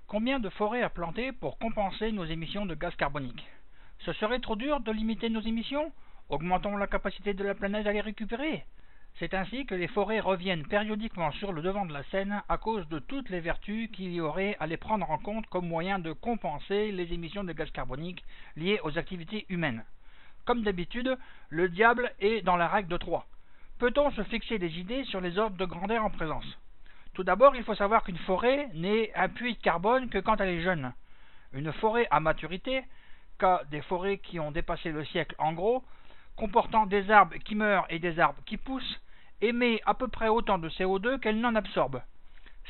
Combien de forêts à planter pour compenser nos émissions de gaz carbonique? Ce serait trop dur de limiter nos émissions? Augmentons la capacité de la planète à les récupérer. C'est ainsi que les forêts reviennent périodiquement sur le devant de la scène à cause de toutes les vertus qu'il y aurait à les prendre en compte comme moyen de compenser les émissions de gaz carbonique liées aux activités humaines. Comme d'habitude, le diable est dans la règle de 3. Peut-on se fixer des idées sur les ordres de grandeur en présence? Tout d'abord, il faut savoir qu'une forêt n'est un puits de carbone que quand elle est jeune. Une forêt à maturité, cas des forêts qui ont dépassé le siècle en gros, comportant des arbres qui meurent et des arbres qui poussent, émet à peu près autant de CO2 qu'elle n'en absorbe.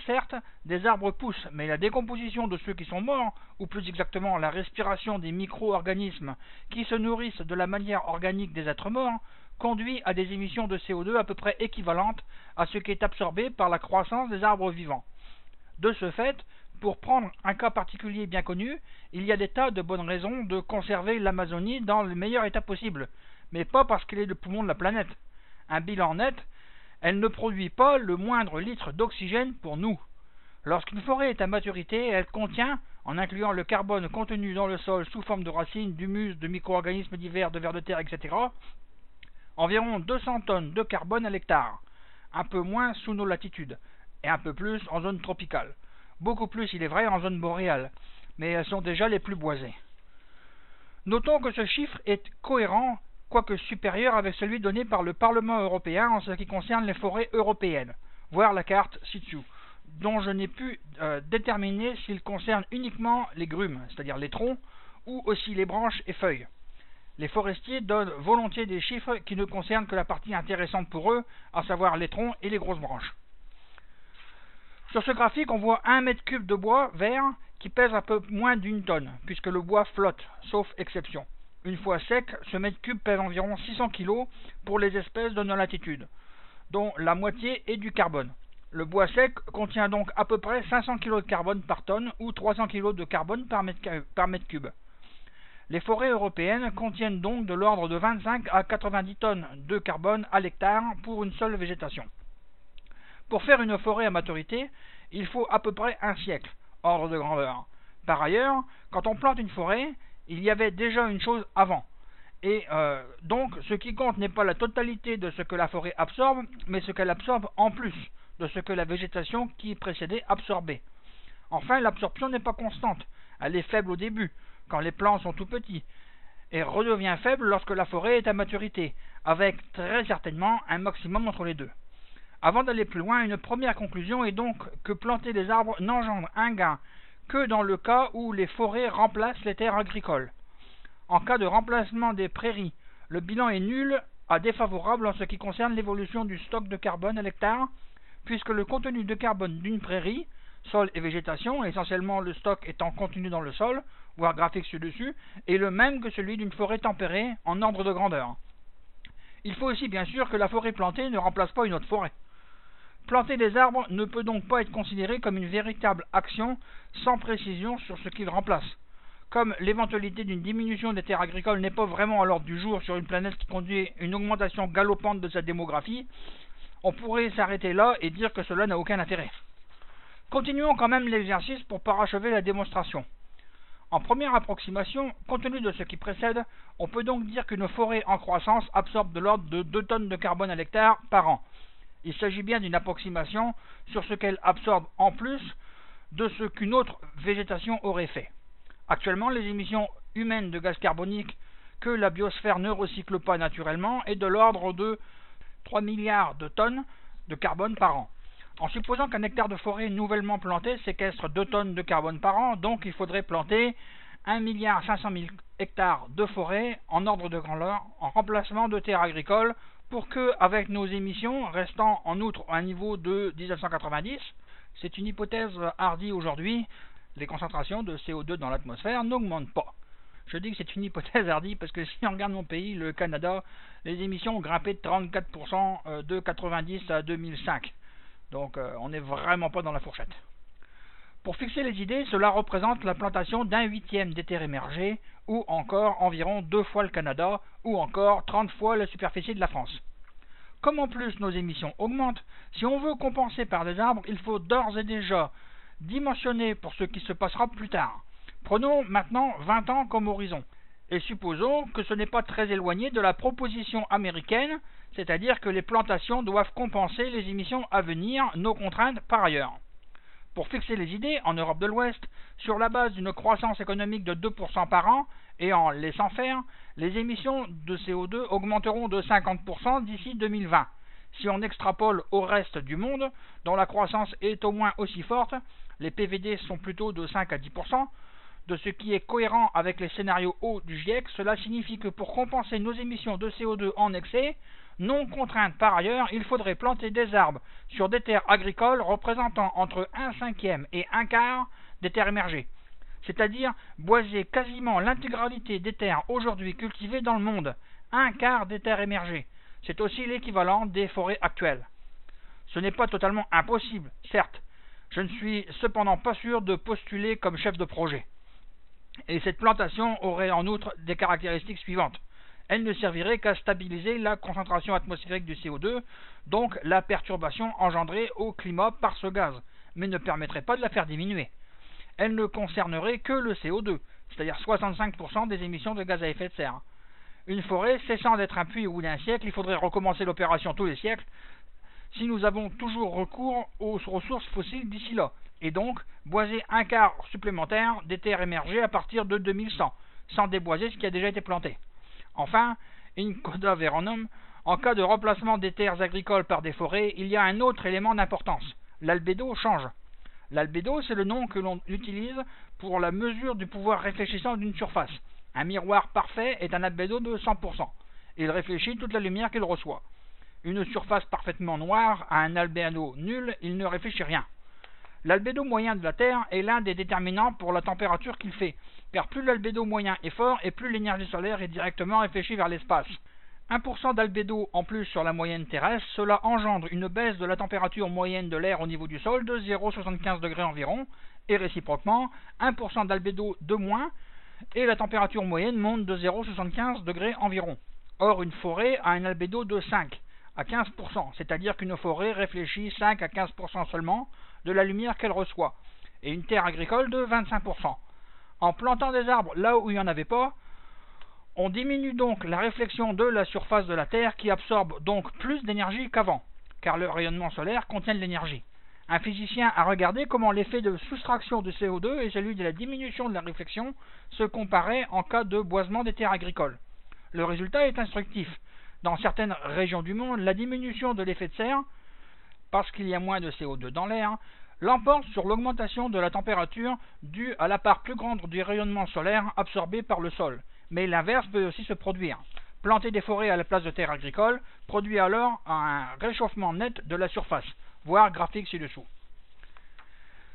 Certes, des arbres poussent, mais la décomposition de ceux qui sont morts, ou plus exactement la respiration des micro-organismes qui se nourrissent de la matière organique des êtres morts, conduit à des émissions de CO2 à peu près équivalentes à ce qui est absorbé par la croissance des arbres vivants. De ce fait, pour prendre un cas particulier bien connu, il y a des tas de bonnes raisons de conserver l'Amazonie dans le meilleur état possible, mais pas parce qu'elle est le poumon de la planète. Un bilan net, elle ne produit pas le moindre litre d'oxygène pour nous. Lorsqu'une forêt est à maturité, elle contient, en incluant le carbone contenu dans le sol sous forme de racines, d'humus, de micro-organismes divers, de vers de terre, etc., environ 200 tonnes de carbone à l'hectare, un peu moins sous nos latitudes, et un peu plus en zone tropicale. Beaucoup plus, il est vrai, en zone boréale, mais elles sont déjà les plus boisées. Notons que ce chiffre est cohérent, quoique supérieur avec celui donné par le Parlement européen en ce qui concerne les forêts européennes, voir la carte ci-dessous, dont je n'ai pu déterminer s'il concerne uniquement les grumes, c'est-à-dire les troncs, ou aussi les branches et feuilles. Les forestiers donnent volontiers des chiffres qui ne concernent que la partie intéressante pour eux, à savoir les troncs et les grosses branches. Sur ce graphique, on voit 1 mètre cube de bois vert qui pèse un peu moins d'1 tonne, puisque le bois flotte, sauf exception. Une fois sec, ce mètre cube pèse environ 600 kg pour les espèces de nos latitudes, dont la moitié est du carbone. Le bois sec contient donc à peu près 500 kg de carbone par tonne ou 300 kg de carbone par mètre cube. Les forêts européennes contiennent donc de l'ordre de 25 à 90 tonnes de carbone à l'hectare pour une seule végétation. Pour faire une forêt à maturité, il faut à peu près un siècle, ordre de grandeur. Par ailleurs, quand on plante une forêt, il y avait déjà une chose avant. Et donc, ce qui compte n'est pas la totalité de ce que la forêt absorbe, mais ce qu'elle absorbe en plus de ce que la végétation qui précédait absorbait. Enfin, l'absorption n'est pas constante. Elle est faible au début, quand les plants sont tout petits, et redevient faible lorsque la forêt est à maturité, avec très certainement un maximum entre les deux. Avant d'aller plus loin, une première conclusion est donc que planter des arbres n'engendre un gain que dans le cas où les forêts remplacent les terres agricoles. En cas de remplacement des prairies, le bilan est nul à défavorable en ce qui concerne l'évolution du stock de carbone à l'hectare, puisque le contenu de carbone d'une prairie, sol et végétation, essentiellement le stock étant contenu dans le sol, voire graphique ci-dessus, est le même que celui d'une forêt tempérée en ordre de grandeur. Il faut aussi bien sûr que la forêt plantée ne remplace pas une autre forêt. Planter des arbres ne peut donc pas être considéré comme une véritable action sans précision sur ce qu'il remplace. Comme l'éventualité d'une diminution des terres agricoles n'est pas vraiment à l'ordre du jour sur une planète qui conduit à une augmentation galopante de sa démographie, on pourrait s'arrêter là et dire que cela n'a aucun intérêt. Continuons quand même l'exercice pour parachever la démonstration. En première approximation, compte tenu de ce qui précède, on peut donc dire qu'une forêt en croissance absorbe de l'ordre de 2 tonnes de carbone à l'hectare par an. Il s'agit bien d'une approximation sur ce qu'elle absorbe en plus de ce qu'une autre végétation aurait fait. Actuellement, les émissions humaines de gaz carbonique que la biosphère ne recycle pas naturellement est de l'ordre de 3 milliards de tonnes de carbone par an. En supposant qu'un hectare de forêt nouvellement planté séquestre 2 tonnes de carbone par an, donc il faudrait planter 1,5 milliard hectares de forêt en ordre de grandeur, en remplacement de terres agricoles, pour que, avec nos émissions restant en outre à un niveau de 1990, c'est une hypothèse hardie aujourd'hui, les concentrations de CO2 dans l'atmosphère n'augmentent pas. Je dis que c'est une hypothèse hardie parce que si on regarde mon pays, le Canada, les émissions ont grimpé de 34% de 90 à 2005. Donc on n'est vraiment pas dans la fourchette. Pour fixer les idées, cela représente la plantation d'un huitième des terres émergées, ou encore environ 2 fois le Canada, ou encore 30 fois la superficie de la France. Comme en plus nos émissions augmentent, si on veut compenser par des arbres, il faut d'ores et déjà dimensionné pour ce qui se passera plus tard. Prenons maintenant 20 ans comme horizon, et supposons que ce n'est pas très éloigné de la proposition américaine, c'est-à-dire que les plantations doivent compenser les émissions à venir, nos contraintes par ailleurs. Pour fixer les idées, en Europe de l'Ouest, sur la base d'une croissance économique de 2% par an, et en laissant faire, les émissions de CO2 augmenteront de 50% d'ici 2020. Si on extrapole au reste du monde, dont la croissance est au moins aussi forte, les PVD sont plutôt de 5 à 10%, de ce qui est cohérent avec les scénarios hauts du GIEC, cela signifie que pour compenser nos émissions de CO2 en excès, non contraintes par ailleurs, il faudrait planter des arbres sur des terres agricoles représentant entre 1/5 et 1/4 des terres émergées, c'est-à-dire boiser quasiment l'intégralité des terres aujourd'hui cultivées dans le monde, 1/4 des terres émergées. C'est aussi l'équivalent des forêts actuelles. Ce n'est pas totalement impossible, certes. Je ne suis cependant pas sûr de postuler comme chef de projet. Et cette plantation aurait en outre des caractéristiques suivantes. Elle ne servirait qu'à stabiliser la concentration atmosphérique du CO2, donc la perturbation engendrée au climat par ce gaz, mais ne permettrait pas de la faire diminuer. Elle ne concernerait que le CO2, c'est-à-dire 65% des émissions de gaz à effet de serre. Une forêt cessant d'être un puits au bout d'un siècle, il faudrait recommencer l'opération tous les siècles, si nous avons toujours recours aux ressources fossiles d'ici là, et donc boiser 1/4 supplémentaire des terres émergées à partir de 2100, sans déboiser ce qui a déjà été planté. Enfin, in coda veranum, en cas de remplacement des terres agricoles par des forêts, il y a un autre élément d'importance. L'albédo change. L'albédo, c'est le nom que l'on utilise pour la mesure du pouvoir réfléchissant d'une surface. Un miroir parfait est un albédo de 100%. Il réfléchit toute la lumière qu'il reçoit. Une surface parfaitement noire a un albédo nul, il ne réfléchit rien. L'albédo moyen de la Terre est l'un des déterminants pour la température qu'il fait, car plus l'albédo moyen est fort et plus l'énergie solaire est directement réfléchie vers l'espace. 1% d'albédo en plus sur la moyenne terrestre, cela engendre une baisse de la température moyenne de l'air au niveau du sol de 0,75 degrés environ, et réciproquement, 1% d'albédo de moins, et la température moyenne monte de 0,75 degrés environ. Or, une forêt a un albédo de 5 à 15%, c'est-à-dire qu'une forêt réfléchit 5 à 15% seulement de la lumière qu'elle reçoit, et une terre agricole de 25%. En plantant des arbres là où il n'y en avait pas, on diminue donc la réflexion de la surface de la Terre qui absorbe donc plus d'énergie qu'avant, car le rayonnement solaire contient de l'énergie. Un physicien a regardé comment l'effet de soustraction de CO2 et celui de la diminution de la réflexion se comparaient en cas de boisement des terres agricoles. Le résultat est instructif. Dans certaines régions du monde, la diminution de l'effet de serre, parce qu'il y a moins de CO2 dans l'air, l'emporte sur l'augmentation de la température due à la part plus grande du rayonnement solaire absorbé par le sol. Mais l'inverse peut aussi se produire. Planter des forêts à la place de terres agricoles produit alors un réchauffement net de la surface, voir graphique ci-dessous.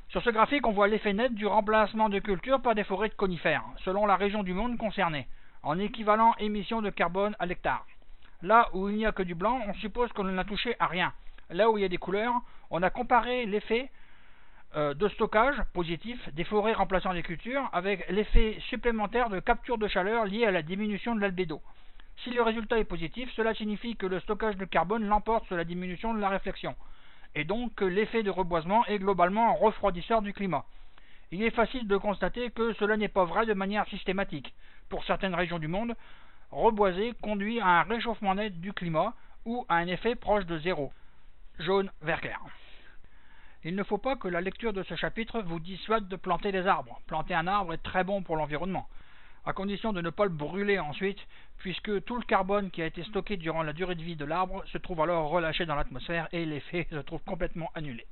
Sur ce graphique, on voit l'effet net du remplacement de cultures par des forêts de conifères, selon la région du monde concernée, en équivalent émissions de carbone à l'hectare. Là où il n'y a que du blanc, on suppose qu'on n'a touché à rien. Là où il y a des couleurs, on a comparé l'effet de stockage positif des forêts remplaçant les cultures avec l'effet supplémentaire de capture de chaleur lié à la diminution de l'albédo. Si le résultat est positif, cela signifie que le stockage de carbone l'emporte sur la diminution de la réflexion, et donc que l'effet de reboisement est globalement refroidisseur du climat. Il est facile de constater que cela n'est pas vrai de manière systématique. Pour certaines régions du monde, reboiser conduit à un réchauffement net du climat ou à un effet proche de zéro. Jaune, vert clair. Il ne faut pas que la lecture de ce chapitre vous dissuade de planter des arbres. Planter un arbre est très bon pour l'environnement, à condition de ne pas le brûler ensuite, puisque tout le carbone qui a été stocké durant la durée de vie de l'arbre se trouve alors relâché dans l'atmosphère et l'effet se trouve complètement annulé.